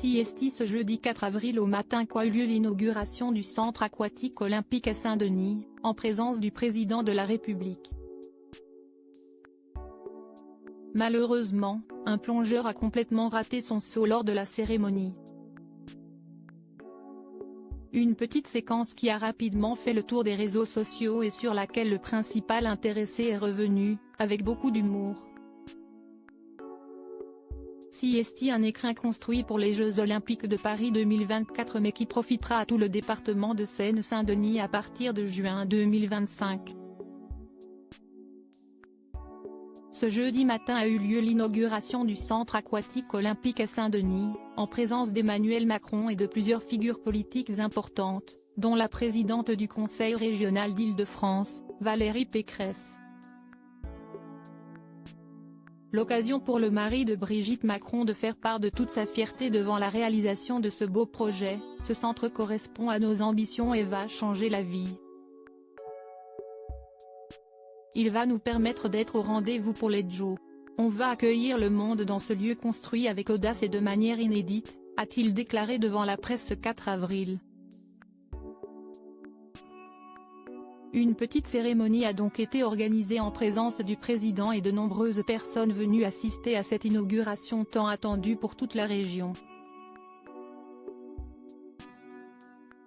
CIST ce jeudi 4 avril au matin qu'a eu lieu l'inauguration du centre aquatique olympique à Saint-Denis, en présence du président de la République. Malheureusement, un plongeur a complètement raté son saut lors de la cérémonie. Une petite séquence qui a rapidement fait le tour des réseaux sociaux et sur laquelle le principal intéressé est revenu, avec beaucoup d'humour. CIST, un écrin construit pour les Jeux Olympiques de Paris 2024 mais qui profitera à tout le département de Seine-Saint-Denis à partir de juin 2025. Ce jeudi matin a eu lieu l'inauguration du centre aquatique olympique à Saint-Denis, en présence d'Emmanuel Macron et de plusieurs figures politiques importantes, dont la présidente du Conseil régional d'Île-de-France, Valérie Pécresse. L'occasion pour le mari de Brigitte Macron de faire part de toute sa fierté devant la réalisation de ce beau projet. Ce centre correspond à nos ambitions et va changer la vie. Il va nous permettre d'être au rendez-vous pour les Jeux. On va accueillir le monde dans ce lieu construit avec audace et de manière inédite, a-t-il déclaré devant la presse ce 4 avril. Une petite cérémonie a donc été organisée en présence du président et de nombreuses personnes venues assister à cette inauguration tant attendue pour toute la région.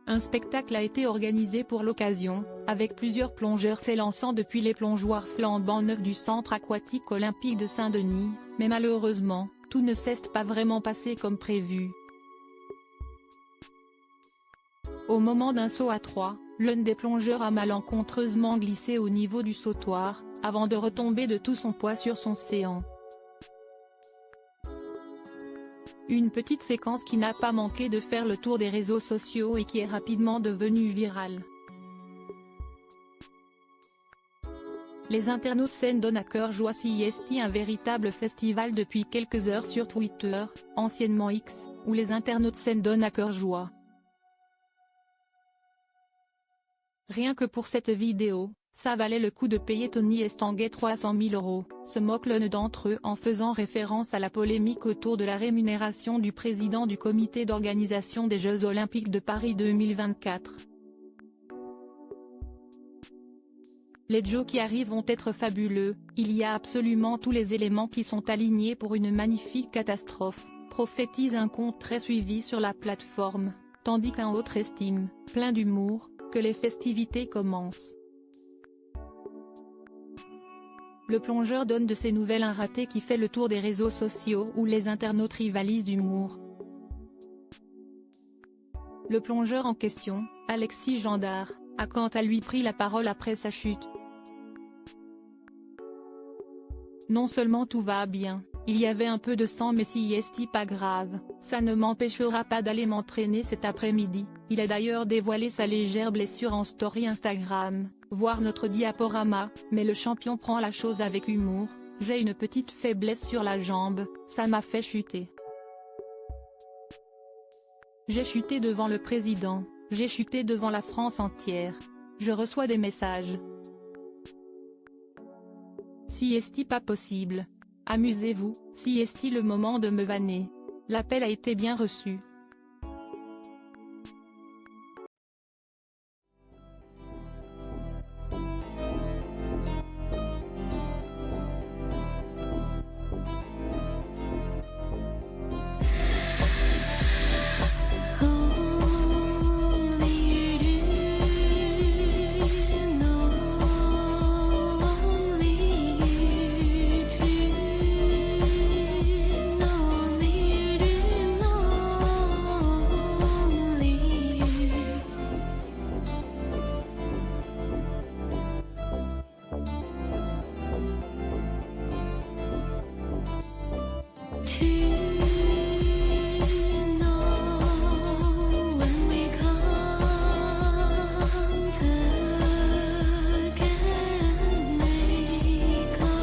Un spectacle a été organisé pour l'occasion, avec plusieurs plongeurs s'élançant depuis les plongeoires flambant neufs du centre aquatique olympique de Saint-Denis, mais malheureusement, tout ne s'est pas vraiment passé comme prévu. Au moment d'un saut à 3, l'un des plongeurs a malencontreusement glissé au niveau du sautoir, avant de retomber de tout son poids sur son séant. Une petite séquence qui n'a pas manqué de faire le tour des réseaux sociaux et qui est rapidement devenue virale. Les internautes s'en donnent à cœur joie. CIST, un véritable festival depuis quelques heures sur Twitter, anciennement X, où les internautes s'en donnent à cœur joie. Rien que pour cette vidéo, ça valait le coup de payer Tony Estanguet 300 000 €, se moque l'un d'entre eux en faisant référence à la polémique autour de la rémunération du président du comité d'organisation des Jeux Olympiques de Paris 2024. Les Jeux qui arrivent vont être fabuleux, il y a absolument tous les éléments qui sont alignés pour une magnifique catastrophe, prophétise un compte très suivi sur la plateforme, tandis qu'un autre estime, plein d'humour, que les festivités commencent. Le plongeur donne de ses nouvelles un raté qui fait le tour des réseaux sociaux où les internautes rivalisent d'humour. Le plongeur en question, Alexis Gendard, a quant à lui pris la parole après sa chute. Non seulement tout va bien, il y avait un peu de sang mais CIST pas grave, ça ne m'empêchera pas d'aller m'entraîner cet après-midi. Il a d'ailleurs dévoilé sa légère blessure en story Instagram, voir notre diaporama, mais le champion prend la chose avec humour. J'ai une petite faiblesse sur la jambe, ça m'a fait chuter. J'ai chuté devant le président, j'ai chuté devant la France entière. Je reçois des messages. CIST pas possible. Amusez-vous, CIST le moment de me vanner. L'appel a été bien reçu. To